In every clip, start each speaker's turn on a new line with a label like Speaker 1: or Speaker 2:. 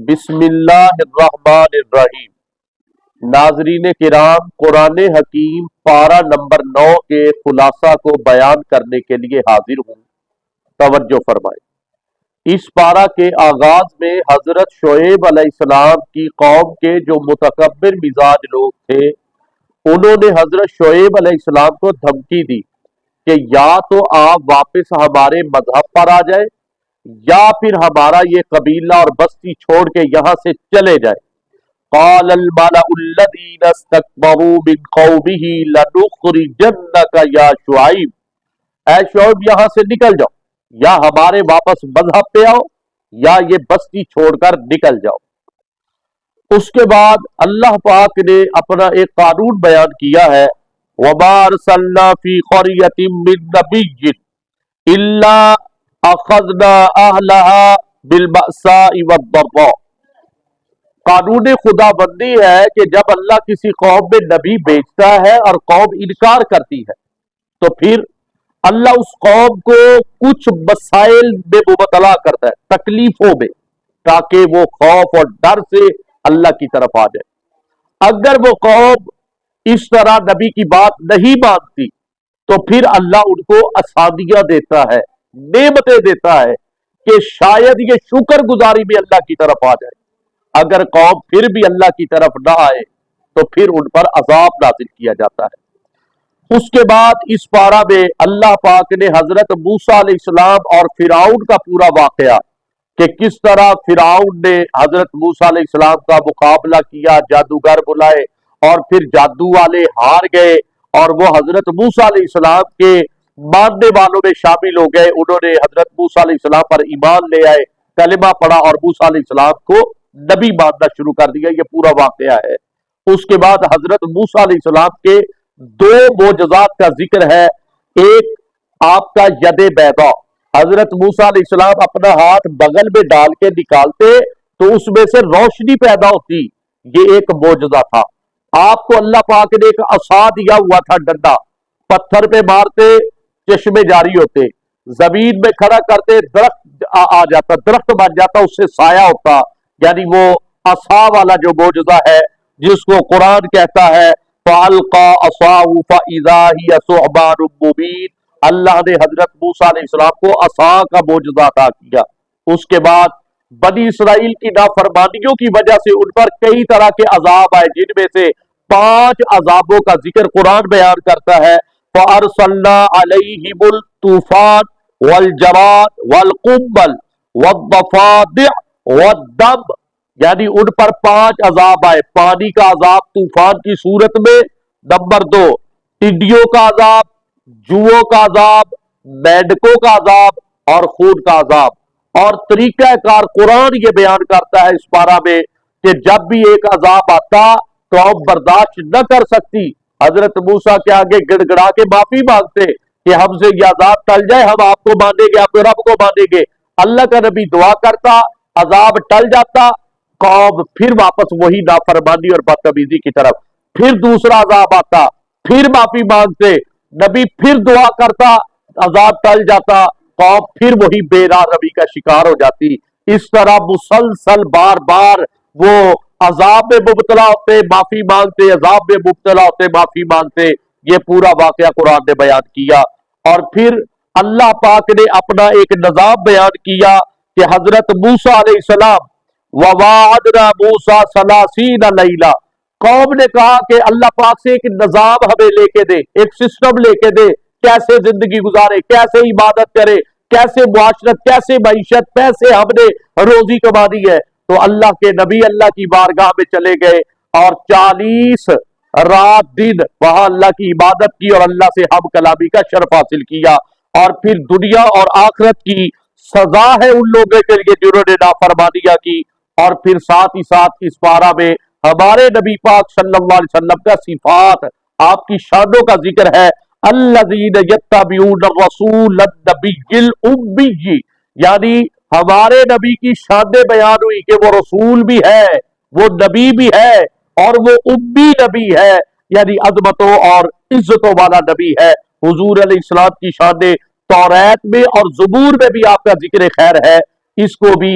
Speaker 1: بسم اللہ الرحمن الرحیم۔ ناظرین کرام، قرآن حکیم پارہ نمبر 9 کے خلاصہ کو بیان کرنے کے لیے حاضر ہوں، توجہ فرمائیں۔ اس پارہ کے آغاز میں حضرت شعیب علیہ السلام کی قوم کے جو متکبر مزاج لوگ تھے، انہوں نے حضرت شعیب علیہ السلام کو دھمکی دی کہ یا تو آپ واپس ہمارے مذہب پر آ جائیں یا پھر ہمارا یہ قبیلہ اور بستی چھوڑ کے یہاں سے چلے جائے۔ قال الملأ الذین استکبروا من قومه لنخرجنک یا شعیب، اے شعیب یہاں سے نکل جاؤ، یا ہمارے واپس مذہب پہ آؤ یا یہ بستی چھوڑ کر نکل جاؤ۔ اس کے بعد اللہ پاک نے اپنا ایک قانون بیان کیا ہے، وَمَا أَرْسَلْنَا فِي قَرْيَةٍ مِّن نَّبِيٍّ إِلَّا أَخَذْنَا أَهْلَهَا بِالْبَأْسَاءِ وَالضَّرَّاءِ۔ قانون خدا بندی ہے کہ جب اللہ کسی قوم میں نبی بھیجتا ہے اور قوم انکار کرتی ہے تو پھر اللہ اس قوم کو کچھ مسائل میں مبتلا کرتا ہے، تکلیفوں میں، تاکہ وہ خوف اور ڈر سے اللہ کی طرف آ جائے۔ اگر وہ قوم اس طرح نبی کی بات نہیں مانتی تو پھر اللہ ان کو آسانیاں دیتا ہے، نعمتیں دیتا ہے کہ شاید یہ شکر گزاری بھی اللہ کی طرف آ جائے۔ اگر قوم پھر بھی اللہ کی طرف نہ آئے تو پھر ان پر عذاب نازل کیا جاتا ہے۔ اس کے بعد اس پارہ میں اللہ پاک نے حضرت موسیٰ علیہ السلام اور فرعون کا پورا واقعہ کہ کس طرح فرعون نے حضرت موسیٰ علیہ السلام کا مقابلہ کیا، جادوگر بلائے اور پھر جادو والے ہار گئے اور وہ حضرت موسیٰ علیہ السلام کے ماننے والوں میں شامل ہو گئے۔ انہوں نے حضرت موسیٰ علیہ السلام پر ایمان لے آئے، کلمہ پڑھا اور موسیٰ علیہ السلام کو نبی ماننا شروع کر دیا۔ یہ پورا واقعہ ہے۔ اس کے بعد حضرت موسیٰ علیہ السلام کے دو معجزات کا ذکر ہے۔ ایک آپ کا ید بیضا، حضرت موسیٰ علیہ السلام اپنا ہاتھ بغل میں ڈال کے نکالتے تو اس میں سے روشنی پیدا ہوتی، یہ ایک معجزہ تھا۔ آپ کو اللہ پاک نے ایک عصا دیا ہوا تھا، ڈنڈا، پتھر پہ مارتے چشمے جاری ہوتے، زمین میں کھڑا کرتے درخت آ جاتا، درخت بن جاتا، اس سے سایہ ہوتا، یعنی وہ عصا والا جو معجزہ ہے جس کو قرآن کہتا ہے فَأَلْقَى عَصَاهُ فَإِذَا هِيَ ثُعْبَانٌ مُبِينٌ۔ اللہ نے حضرت موسیٰ علیہ السلام کو عصا کا معجزہ عطا کیا۔ اس کے بعد بنی اسرائیل کی نافرمانیوں کی وجہ سے ان پر کئی طرح کے عذاب آئے، جن میں سے 5 عذابوں کا ذکر قرآن بیان کرتا ہے۔ فَأَرْسَلْنَا عَلَيْهِمُ الطُّوفَانَ وَالْجَرَادَ وَالْقُمَّلَ وَالضَّفَادِعَ وَالدَّمَ، یعنی ان پر 5 عذاب آئے۔ پانی کا عذاب طوفان کی صورت میں، نمبر 2 ٹڈیوں کا عذاب، جوؤں کا عذاب، مینڈکوں کا عذاب اور خون کا عذاب۔ اور طریقہ کار قرآن یہ بیان کرتا ہے اس پارہ میں کہ جب بھی ایک عذاب آتا قوم برداشت نہ کر سکتی، حضرت موسیٰ کے آگے گڑ گڑا کے معافی مانگتے کہ ہم سے یہ عذاب ٹل جائے، ہم آپ کو مانیں گے، آپ رب کو مانیں گے۔ اللہ کا نبی دعا کرتا، عذاب ٹل جاتا، قوم پھر واپس وہی نافرمانی اور بدتمیزی کی طرف، پھر دوسرا عذاب آتا، پھر معافی مانگتے، نبی پھر دعا کرتا، عذاب ٹل جاتا، قوم پھر وہی بے راہ روی کا شکار ہو جاتی۔ اس طرح مسلسل بار بار وہ عذاب میں مبتلا ہوتے، معافی مانگتے، عذاب میں مبتلا ہوتے، معافی مانگتے۔ یہ پورا واقعہ قرآن نے بیان کیا۔ اور پھر اللہ پاک نے اپنا ایک نظام بیان کیا کہ حضرت موسیٰ علیہ السلام وَوَاعَدْنَا مُوسَىٰ 30 لَيْلَةً، قوم نے کہا کہ اللہ پاک سے ایک نظام ہمیں لے کے دے، ایک سسٹم لے کے دے، کیسے زندگی گزارے، کیسے عبادت کرے، کیسے معاشرت، کیسے معیشت، کیسے ہم نے روزی کمانی ہے۔ تو اللہ کے نبی اللہ کی بارگاہ میں چلے گئے اور 40 رات دن وہاں اللہ کی عبادت کی اور اللہ سے ہم کلامی کا شرف حاصل کیا۔ اور پھر دنیا اور آخرت کی سزا ہے ان لوگوں کے لیے جنہوں نے نافرمانیاں کی۔ اور پھر ساتھ ہی ساتھ اس پارہ میں ہمارے نبی پاک صلی اللہ علیہ وسلم کا صفات، آپ کی شانوں کا ذکر ہے۔ الذین یتبعون الرسول النبی الأمی، یعنی ہمارے نبی کی شانیں بیان ہوئی کہ وہ رسول بھی ہے، وہ نبی بھی ہے اور وہ امی نبی ہے، یعنی عظمتوں اور عزتوں والا نبی ہے۔ حضور علیہ السلام کی شانیں توریت میں اور زبور میں بھی آپ کا ذکر خیر ہے، اس کو بھی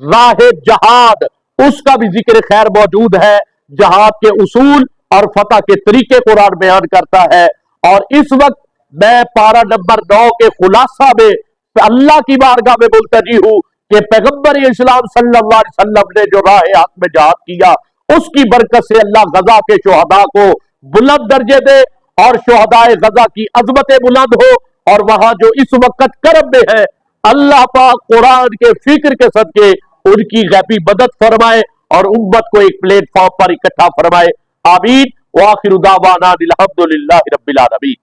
Speaker 1: راہ جہاد اس کا بھی ذکر خیر موجود ہے. جہاد کے اصول اور فتح کے طریقے قرآن بیان کرتا ہے. اور اس وقت میں پارہ نمبر 9 کے خلاصہ میں اللہ کی بارگاہ میں ملتجی ہوں کہ پیغمبر اسلام صلی اللہ علیہ وسلم نے جو راہ حق میں جہاد کیا اس کی برکت سے اللہ غزہ کے شہداء کو بلند درجے دے اور شہداء غزہ کی عظمت بلند ہو. اور وہاں جو اس وقت کرب میں ہے اللہ پاک قرآن کے فکر کے صدقے ان کی غیبی مدد فرمائے اور امت کو ایک پلیٹ فارم پر اکٹھا فرمائے. آمین. وآخر دعوانا الحمدللہ رب العالمین.